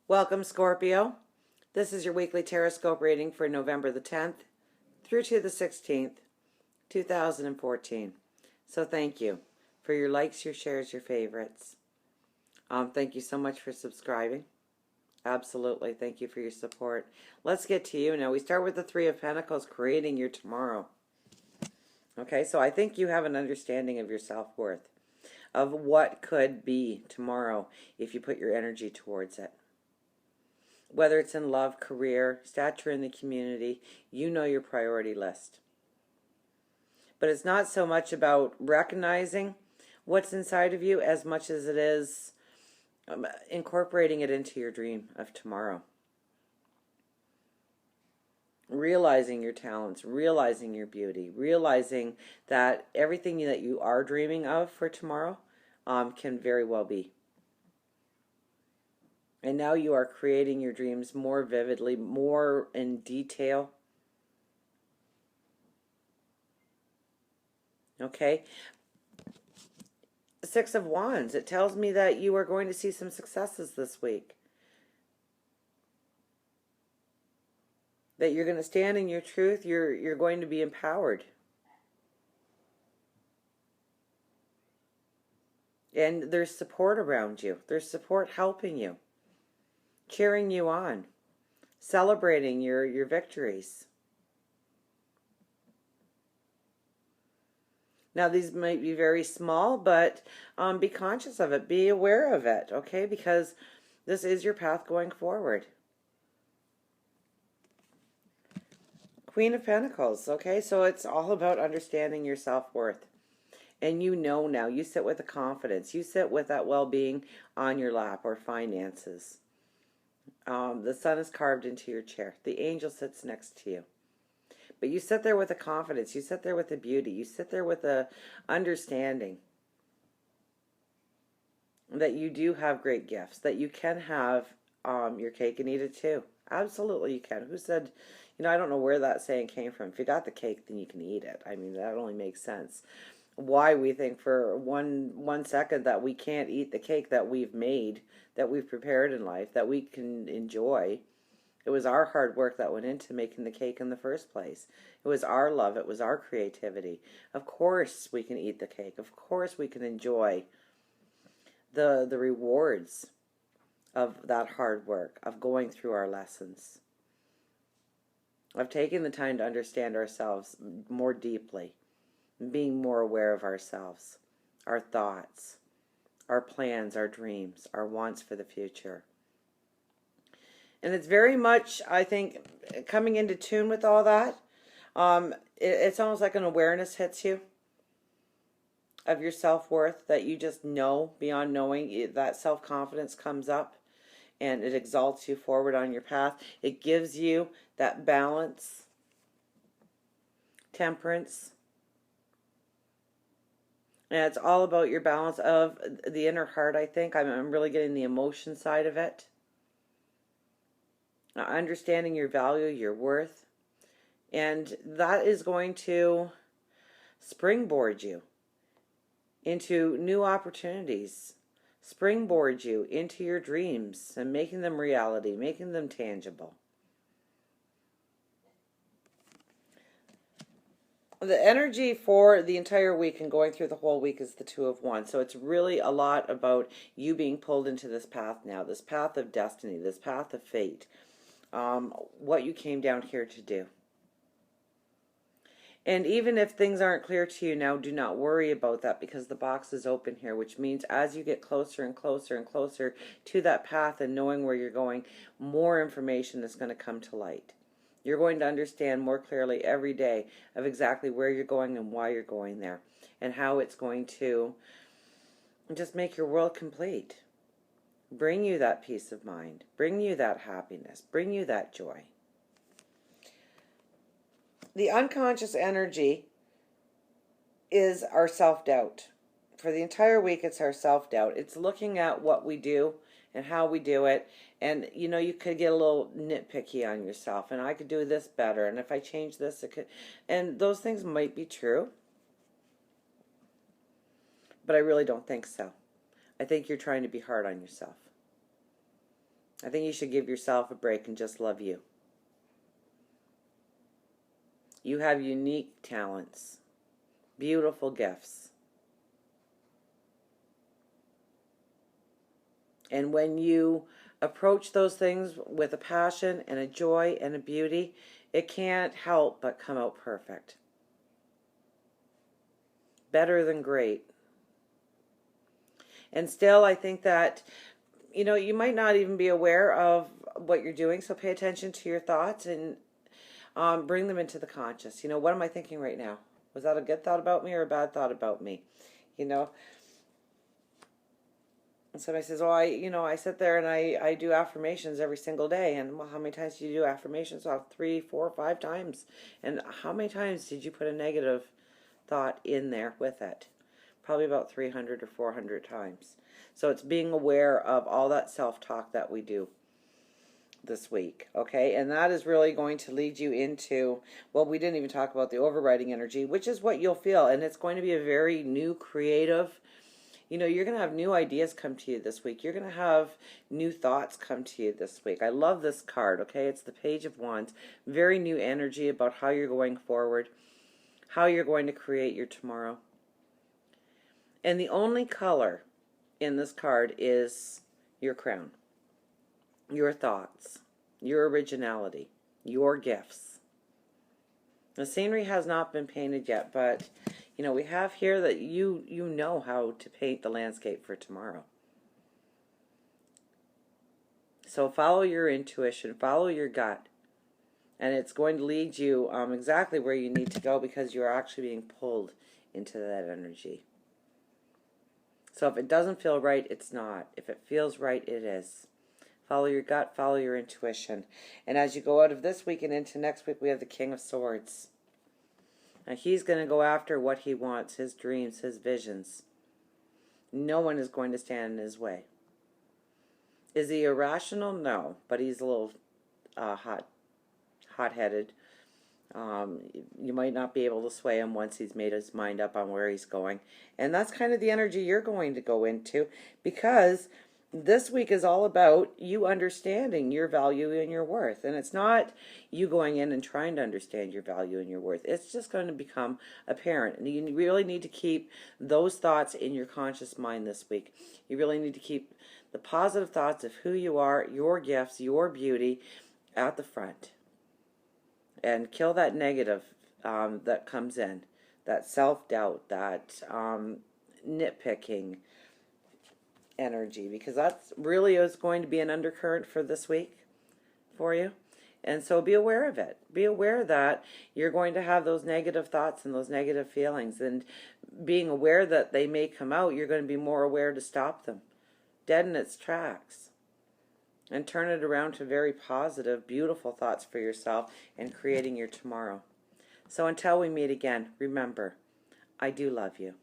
Welcome, Scorpio. This is your weekly Teroscope reading for November the 10th through to the 16th, 2014. So thank you for your likes, your shares, your favorites. Thank you so much for subscribing. Absolutely. Thank you for your support. Let's get to you now. We start with the Three of Pentacles, creating your tomorrow. Okay, so I think you have an understanding of your self-worth, of what could be tomorrow if you put your energy towards it. Whether it's in love, career, stature in the community, you know your priority list. But it's not so much about recognizing what's inside of you as much as it is incorporating it into your dream of tomorrow. Realizing your talents, realizing your beauty, realizing that everything that you are dreaming of for tomorrow can very well be. And now you are creating your dreams more vividly, more in detail. Okay. Six of Wands. It tells me that you are going to see some successes this week. That you're going to stand in your truth. You're going to be empowered. And there's support around you. There's support helping you, cheering you on, celebrating your victories. Now, these might be very small, but be conscious of it. Be aware of it, okay? Because this is your path going forward. Queen of Pentacles, okay? So it's all about understanding your self-worth. And you know now, you sit with the confidence. You sit with that well-being on your lap, or finances. The sun is carved into your chair. The angel sits next to you. But you sit there with a confidence. You sit there with a beauty. You sit there with a understanding that you do have great gifts. That you can have your cake and eat it too. Absolutely you can. Who said, I don't know where that saying came from. If you got the cake, then you can eat it. I mean, that only makes sense. Why we think for one second that we can't eat the cake that we've made, that we've prepared in life, that we can enjoy. It was our hard work that went into making the cake in the first place. It was our love. It was our creativity. Of course we can eat the cake. Of course we can enjoy the rewards of that hard work, of going through our lessons, of taking the time to understand ourselves more deeply, being more aware of ourselves, our thoughts, our plans, our dreams, our wants for the future. And it's very much, I think, coming into tune with all that. It's almost like an awareness hits you of your self-worth, that you just know beyond knowing. That self-confidence comes up and it exalts you forward on your path. It gives you that balance, temperance. And it's all about your balance of the inner heart, I think. I'm really getting the emotion side of it. Understanding your value, your worth. And that is going to springboard you into new opportunities. Springboard you into your dreams and making them reality, making them tangible. The energy for the entire week and going through the whole week is the Two of Wands. So it's really a lot about you being pulled into this path now, this path of destiny, this path of fate, what you came down here to do. And even if things aren't clear to you now, do not worry about that, because the box is open here, which means as you get closer and closer and closer to that path and knowing where you're going, more information is going to come to light. You're going to understand more clearly every day of exactly where you're going and why you're going there, and how it's going to just make your world complete. Bring you that peace of mind, bring you that happiness, bring you that joy. The unconscious energy is our self-doubt. For the entire week, it's our self-doubt. It's looking at what we do and how we do it. And, you could get a little nitpicky on yourself. And I could do this better. And if I change this, it could... And those things might be true. But I really don't think so. I think you're trying to be hard on yourself. I think you should give yourself a break and just love you. You have unique talents, beautiful gifts. And when you approach those things with a passion and a joy and a beauty, it can't help but come out perfect. Better than great. And still, I think that, you might not even be aware of what you're doing, so pay attention to your thoughts and bring them into the conscious. What am I thinking right now? Was that a good thought about me or a bad thought about me? And somebody says, I sit there and I do affirmations every single day. And well, how many times do you do affirmations? Well, 3, 4, 5 times. And how many times did you put a negative thought in there with it? Probably about 300 or 400 times. So it's being aware of all that self-talk that we do this week, okay? And that is really going to lead you into, well, we didn't even talk about the overriding energy, which is what you'll feel. And it's going to be a very new, creative, you're going to have new ideas come to you this week. You're going to have new thoughts come to you this week. I love this card, okay? It's the Page of Wands. Very new energy about how you're going forward, how you're going to create your tomorrow. And the only color in this card is your crown, your thoughts, your originality, your gifts. The scenery has not been painted yet, but we have here that you know how to paint the landscape for tomorrow. So follow your intuition, follow your gut, and it's going to lead you exactly where you need to go because you're actually being pulled into that energy. So if it doesn't feel right, it's not. If it feels right, it is. Follow your gut, follow your intuition. And as you go out of this week and into next week, we have the King of Swords. Now he's going to go after what he wants, his dreams, his visions. No one is going to stand in his way. Is he irrational? No, but he's a little hot-headed. You might not be able to sway him once he's made his mind up on where he's going. And that's kind of the energy you're going to go into, because this week is all about you understanding your value and your worth. And it's not you going in and trying to understand your value and your worth. It's just going to become apparent. And you really need to keep those thoughts in your conscious mind this week. You really need to keep the positive thoughts of who you are, your gifts, your beauty at the front. And kill that negative that comes in. That self-doubt, that nitpicking energy, because that's really is going to be an undercurrent for this week for you. And so be aware of it. Be aware that you're going to have those negative thoughts and those negative feelings, and being aware that they may come out, you're going to be more aware to stop them dead in its tracks and turn it around to very positive, beautiful thoughts for yourself and creating your tomorrow. So until we meet again, remember, I do love you.